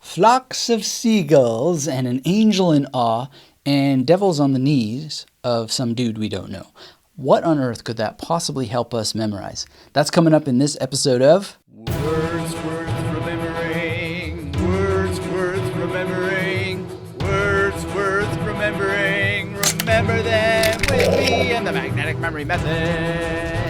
Flocks of seagulls and an angel in awe and devils on the knees of some dude we don't know. What on earth could that possibly help us memorize? That's coming up in this episode of Words worth remembering, words worth remembering, words worth remembering. Remember them with me and the magnetic memory method.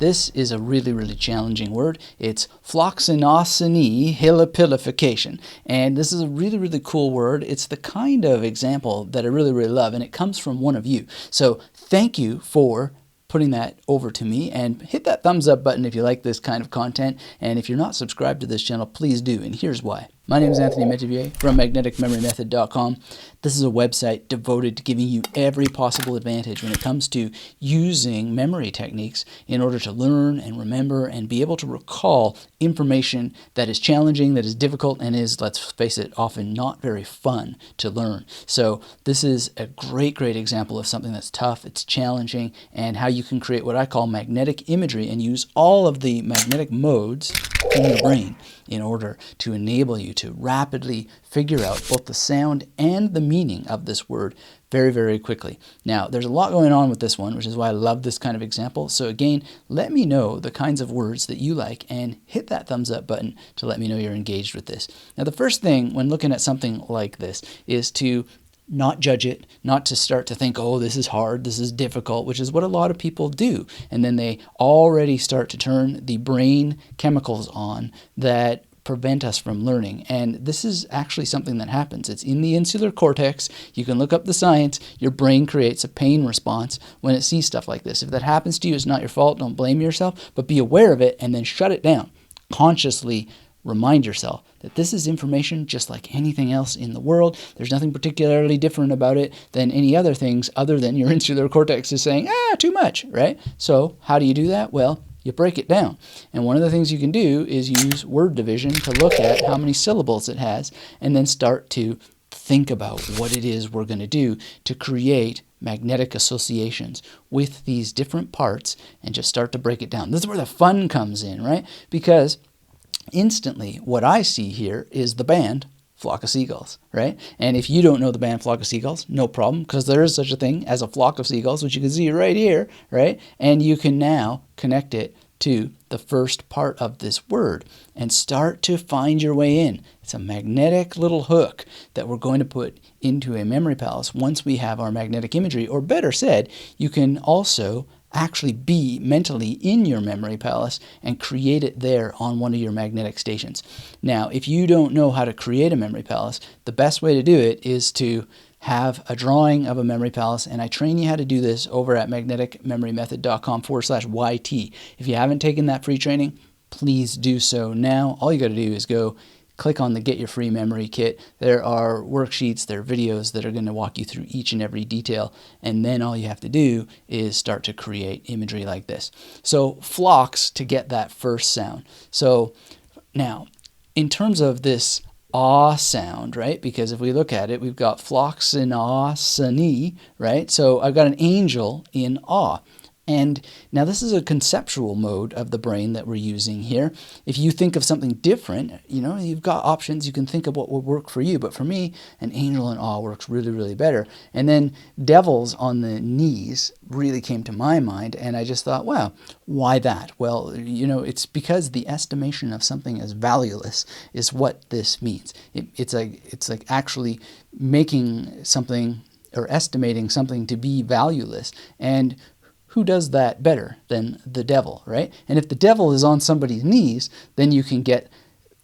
This is a really challenging word. It's Floccinaucinihilipilification. And this is a really cool word. It's the kind of example that I really love, and it comes from one of you. So thank you for putting that over to me, and hit that thumbs up button if you like this kind of content. And if you're not subscribed to this channel, please do, and here's why. My name is Anthony Metivier from magneticmemorymethod.com. This is a website devoted to giving you every possible advantage when it comes to using memory techniques in order to learn and remember and be able to recall information that is challenging, that is difficult, and is, let's face it, often not very fun to learn. So this is a great example of something that's tough, it's challenging, and how you can create what I call magnetic imagery and use all of the magnetic modes in your brain in order to enable you to rapidly figure out both the sound and the meaning of this word very quickly. Now, there's a lot going on with this one, which is why I love this kind of example. So again, let me know the kinds of words that you like and hit that thumbs up button to let me know you're engaged with this. Now, the first thing when looking at something like this is to not judge it, not to start to think, oh, this is hard, this is difficult, which is what a lot of people do. And then they already start to turn the brain chemicals on that prevent us from learning. And this is actually something that happens. It's in the insular cortex. You can look up the science. Your brain creates a pain response when it sees stuff like this. If that happens to you, it's not your fault. Don't blame yourself, but be aware of it and then shut it down. Consciously remind yourself that this is information just like anything else in the world. There's nothing particularly different about it than any other things other than your insular cortex is saying, too much, right? So how do you do that? Well, you break it down. And one of the things you can do is use word division to look at how many syllables it has and then start to think about what it is we're going to do to create magnetic associations with these different parts and just start to break it down. This is where the fun comes in, right? Because instantly, what I see here is the band Flock of Seagulls, right? And if you don't know the band Flock of Seagulls, no problem, because there is such a thing as a flock of seagulls, which you can see right here, right? And you can now connect it to the first part of this word and start to find your way in. It's a magnetic little hook that we're going to put into a memory palace once we have our magnetic imagery, or better said, you can also actually be mentally in your memory palace and create it there on one of your magnetic stations. Now, if you don't know how to create a memory palace, the best way to do it is to have a drawing of a memory palace, and I train you how to do this over at magneticmemorymethod.com/YT. If you haven't taken that free training, please do so now. All you got to do is go click on the Get Your Free Memory Kit. There are worksheets, there are videos that are going to walk you through each and every detail, and then all you have to do is start to create imagery like this. So flocks to get that first sound. So now, in terms of this awe sound, right? Because if we look at it, we've got Floccinaucinih, right? So I've got an angel in awe. And now this is a conceptual mode of the brain that we're using here. If you think of something different, you've got options. You can think of what would work for you. But for me, an angel in awe works really better. And then devils on the knees really came to my mind. And I just thought, wow, why that? Well, it's because the estimation of something as valueless is what this means. It's like actually making something or estimating something to be valueless. And who does that better than the devil, right? And if the devil is on somebody's knees, then you can get,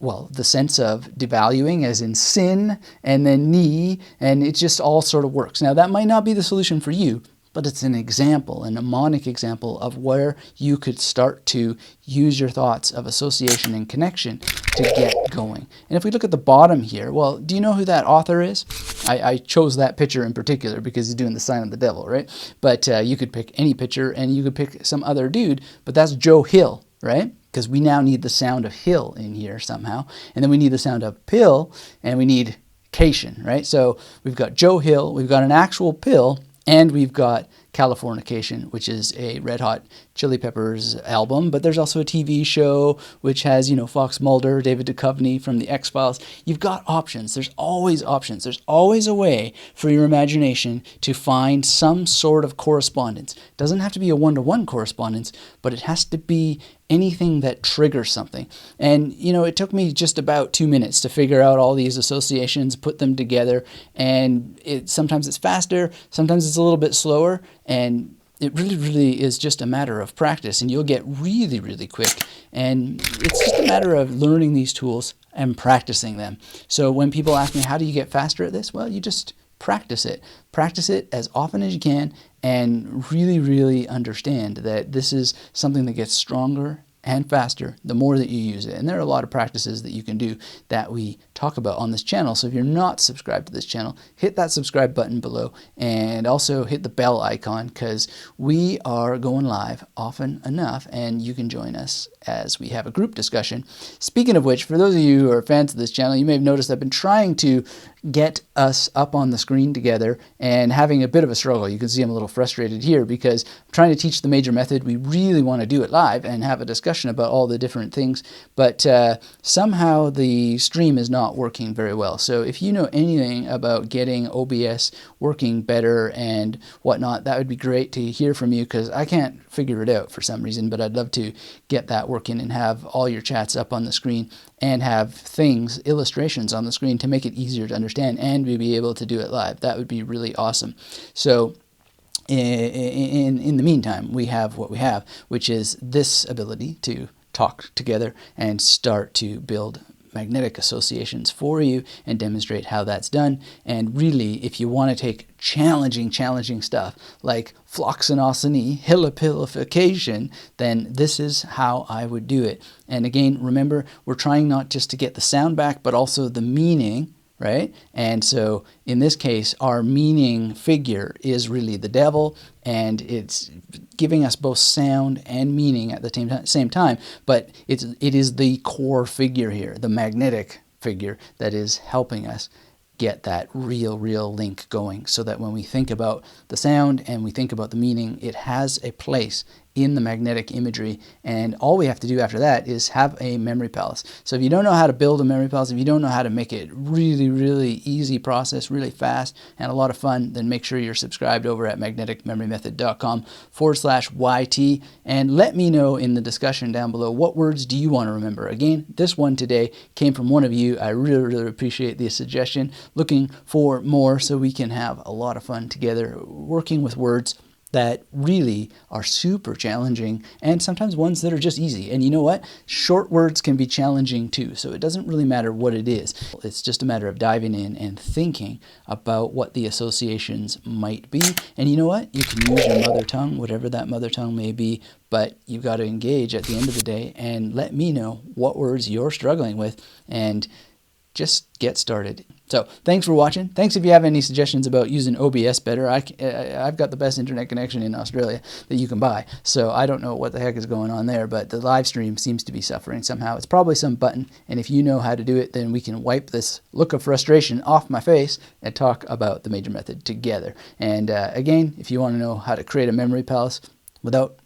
well, the sense of devaluing as in sin, and then knee, and it just all sort of works. Now, that might not be the solution for you, but it's an example, a mnemonic example of where you could start to use your thoughts of association and connection to get going. And if we look at the bottom here, well, do you know who that author is? I chose that picture in particular because he's doing the sign of the devil, right? But you could pick any picture and you could pick some other dude, but that's Joe Hill, right? Because we now need the sound of hill in here somehow. And then we need the sound of pill, and we need cation, right? So we've got Joe Hill, we've got an actual pill, and we've got Californication, which is a Red Hot Chili Peppers album, but there's also a TV show which has, Fox Mulder, David Duchovny from the X-Files. You've got options. There's always options. There's always a way for your imagination to find some sort of correspondence. It doesn't have to be a one-to-one correspondence, but it has to be anything that triggers something. And, it took me just about 2 minutes to figure out all these associations, put them together, and sometimes it's faster, sometimes it's a little bit slower, and it really, really is just a matter of practice, and you'll get really, really quick. And it's just a matter of learning these tools and practicing them. So when people ask me, how do you get faster at this? Well, you just practice it. Practice it as often as you can and really, really understand that this is something that gets stronger and faster the more that you use it. And there are a lot of practices that you can do that we talk about on this channel. So if you're not subscribed to this channel, hit that subscribe button below and also hit the bell icon, because we are going live often enough and you can join us as we have a group discussion. Speaking of which, for those of you who are fans of this channel, you may have noticed I've been trying to get us up on the screen together and having a bit of a struggle. You can see I'm a little frustrated here because I'm trying to teach the major method. We really want to do it live and have a discussion about all the different things, but somehow the stream is not working very well. So if you know anything about getting OBS working better and whatnot, that would be great to hear from you, because I can't figure it out for some reason, but I'd love to get that working and have all your chats up on the screen and have illustrations on the screen to make it easier to understand, and we'll be able to do it live. That would be really awesome. So in the meantime, we have what we have, which is this ability to talk together and start to build magnetic associations for you and demonstrate how that's done. And really, if you want to take challenging stuff like Floccinaucinihilipilification, then this is how I would do it. And again, remember, we're trying not just to get the sound back, but also the meaning, right? And so in this case, our meaning figure is really the devil, and it's giving us both sound and meaning at the same time, but it is the core figure here, the magnetic figure, that is helping us get that real link going, so that when we think about the sound and we think about the meaning, it has a place in the magnetic imagery, and all we have to do after that is have a memory palace. So if you don't know how to build a memory palace, if you don't know how to make it really easy process, really fast and a lot of fun, then make sure you're subscribed over at magneticmemorymethod.com/YT, and let me know in the discussion down below, what words do you want to remember? Again, this one today came from one of you. I really appreciate the suggestion. Looking for more so we can have a lot of fun together working with words that really are super challenging, and sometimes ones that are just easy. And you know what? Short words can be challenging too, so it doesn't really matter what it is. It's just a matter of diving in and thinking about what the associations might be. And you know what? You can use your mother tongue, whatever that mother tongue may be, but you've got to engage at the end of the day and let me know what words you're struggling with, and just get started. So thanks for watching. Thanks if you have any suggestions about using OBS better. I've got the best internet connection in Australia that you can buy, so I don't know what the heck is going on there, but the live stream seems to be suffering somehow. It's probably some button, and if you know how to do it, then we can wipe this look of frustration off my face and talk about the major method together. And again, if you want to know how to create a memory palace without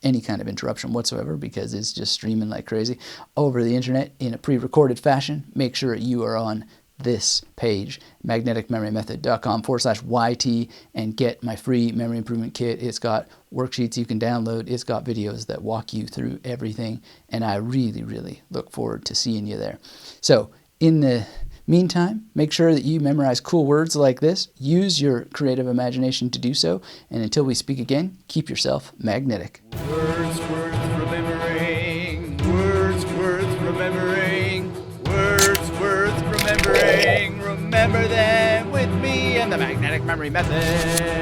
any kind of interruption whatsoever, because it's just streaming like crazy over the internet in a pre-recorded fashion, make sure you are on this page, magneticmemorymethod.com/YT, and get my free memory improvement kit. It's got worksheets you can download. It's got videos that walk you through everything, and I really look forward to seeing you there. So in the meantime, make sure that you memorize cool words like this. Use your creative imagination to do so. And until we speak again, keep yourself magnetic. Words worth remembering. Words worth remembering. Words worth remembering. Remember them with me and the magnetic memory method.